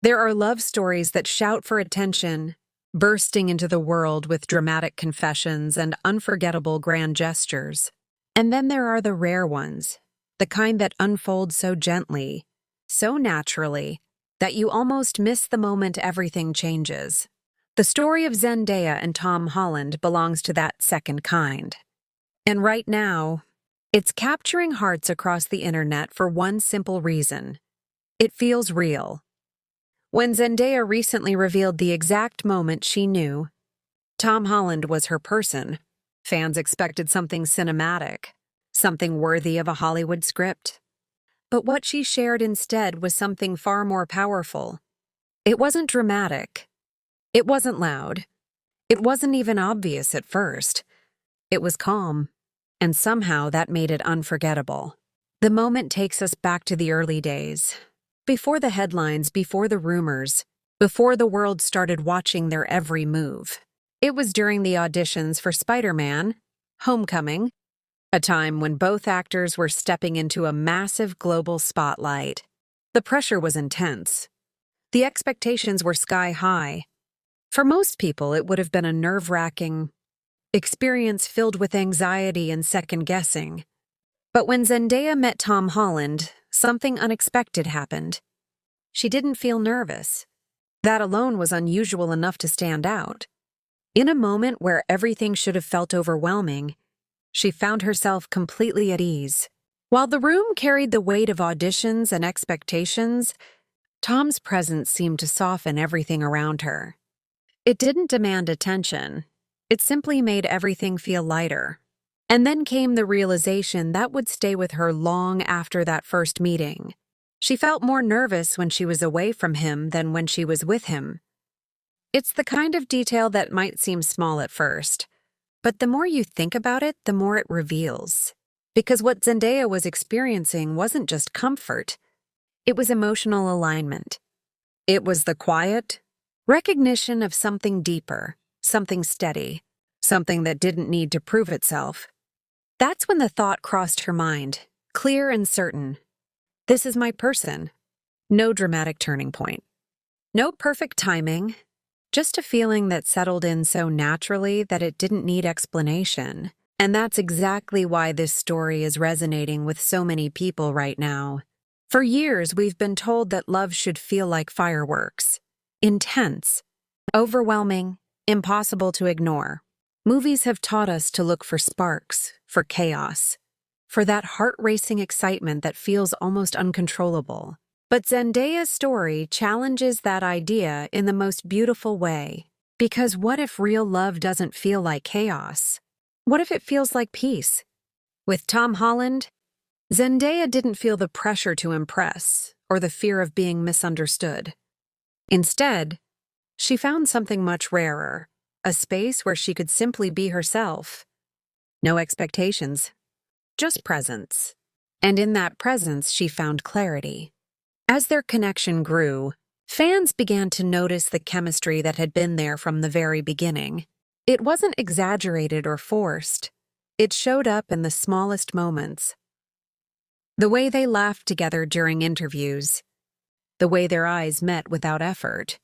There are love stories that shout for attention, bursting into the world with dramatic confessions and unforgettable grand gestures. And then there are the rare ones, the kind that unfold so gently, so naturally, that you almost miss the moment everything changes. The story of Zendaya and Tom Holland belongs to that second kind. And right now, it's capturing hearts across the internet for one simple reason. It feels real. When Zendaya recently revealed the exact moment she knew Tom Holland was her person, fans expected something cinematic, something worthy of a Hollywood script. But what she shared instead was something far more powerful. It wasn't dramatic. It wasn't loud. It wasn't even obvious at first. It was calm, and somehow that made it unforgettable. The moment takes us back to the early days. Before the headlines, before the rumors, before the world started watching their every move. It was during the auditions for Spider-Man: Homecoming, a time when both actors were stepping into a massive global spotlight. The pressure was intense. The expectations were sky high. For most people, it would have been a nerve-wracking experience filled with anxiety and second-guessing. But when Zendaya met Tom Holland, something unexpected happened. She didn't feel nervous. That alone was unusual enough to stand out. In a moment where everything should have felt overwhelming, she found herself completely at ease. While the room carried the weight of auditions and expectations, Tom's presence seemed to soften everything around her. It didn't demand attention. It simply made everything feel lighter. And then came the realization that would stay with her long after that first meeting. She felt more nervous when she was away from him than when she was with him. It's the kind of detail that might seem small at first, but the more you think about it, the more it reveals. Because what Zendaya was experiencing wasn't just comfort, it was emotional alignment. It was the quiet recognition of something deeper, something steady, something that didn't need to prove itself. That's when the thought crossed her mind, clear and certain. This is my person. No dramatic turning point. No perfect timing. Just a feeling that settled in so naturally that it didn't need explanation. And that's exactly why this story is resonating with so many people right now. For years, we've been told that love should feel like fireworks. Intense, overwhelming, impossible to ignore. Movies have taught us to look for sparks, for chaos, for that heart-racing excitement that feels almost uncontrollable. But Zendaya's story challenges that idea in the most beautiful way. Because what if real love doesn't feel like chaos? What if it feels like peace? With Tom Holland, Zendaya didn't feel the pressure to impress or the fear of being misunderstood. Instead, she found something much rarer, a space where she could simply be herself. No expectations, just presence. And in that presence, she found clarity. As their connection grew, fans began to notice the chemistry that had been there from the very beginning. It wasn't exaggerated or forced. It showed up in the smallest moments. The way they laughed together during interviews, the way their eyes met without effort,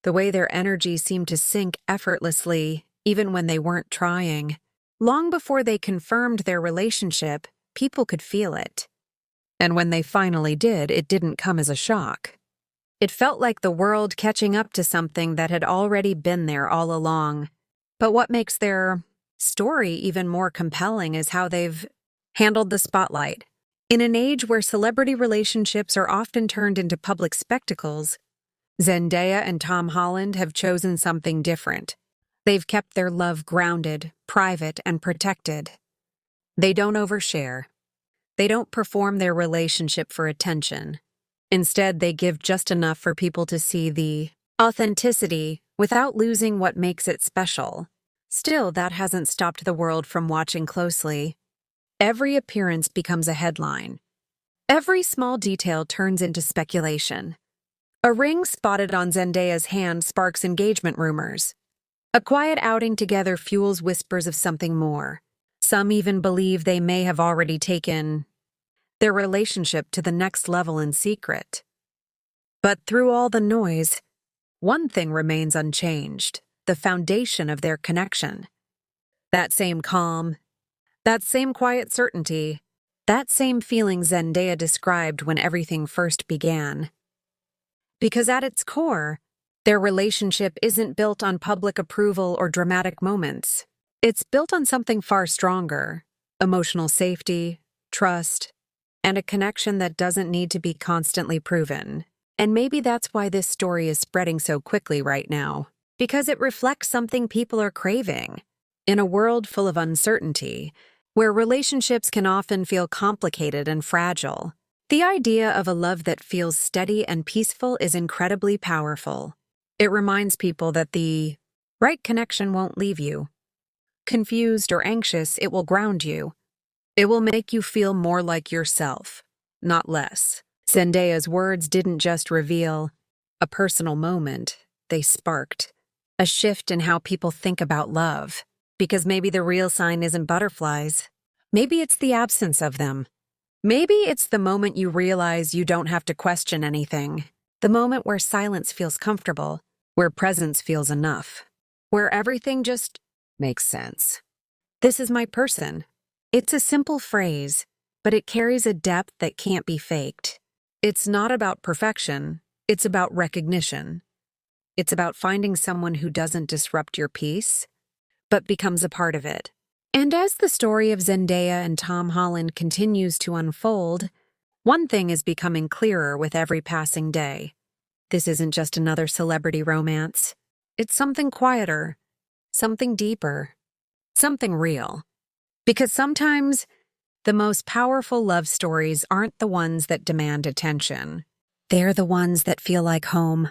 the way their energy seemed to sync effortlessly even when they weren't trying. Long before they confirmed their relationship, people could feel it. And when they finally did, it didn't come as a shock. It felt like the world catching up to something that had already been there all along. But what makes their story even more compelling is how they've handled the spotlight. In an age where celebrity relationships are often turned into public spectacles, Zendaya and Tom Holland have chosen something different. They've kept their love grounded, private, and protected. They don't overshare. They don't perform their relationship for attention. Instead, they give just enough for people to see the authenticity without losing what makes it special. Still, that hasn't stopped the world from watching closely. Every appearance becomes a headline. Every small detail turns into speculation. A ring spotted on Zendaya's hand sparks engagement rumors. A quiet outing together fuels whispers of something more. Some even believe they may have already taken their relationship to the next level in secret. But through all the noise, one thing remains unchanged: the foundation of their connection. That same calm, that same quiet certainty, that same feeling Zendaya described when everything first began. Because at its core, their relationship isn't built on public approval or dramatic moments. It's built on something far stronger: emotional safety, trust, and a connection that doesn't need to be constantly proven. And maybe that's why this story is spreading so quickly right now, because it reflects something people are craving. In a world full of uncertainty, where relationships can often feel complicated and fragile, the idea of a love that feels steady and peaceful is incredibly powerful. It reminds people that the right connection won't leave you. Confused or anxious, it will ground you. It will make you feel more like yourself, not less. Zendaya's words didn't just reveal a personal moment, they sparked a shift in how people think about love. Because maybe the real sign isn't butterflies. Maybe it's the absence of them. Maybe it's the moment you realize you don't have to question anything. The moment where silence feels comfortable, where presence feels enough, where everything just makes sense. This is my person. It's a simple phrase, but it carries a depth that can't be faked. It's not about perfection, it's about recognition. It's about finding someone who doesn't disrupt your peace, but becomes a part of it. And as the story of Zendaya and Tom Holland continues to unfold, one thing is becoming clearer with every passing day. This isn't just another celebrity romance. It's something quieter, something deeper, something real. Because sometimes the most powerful love stories aren't the ones that demand attention. They're the ones that feel like home.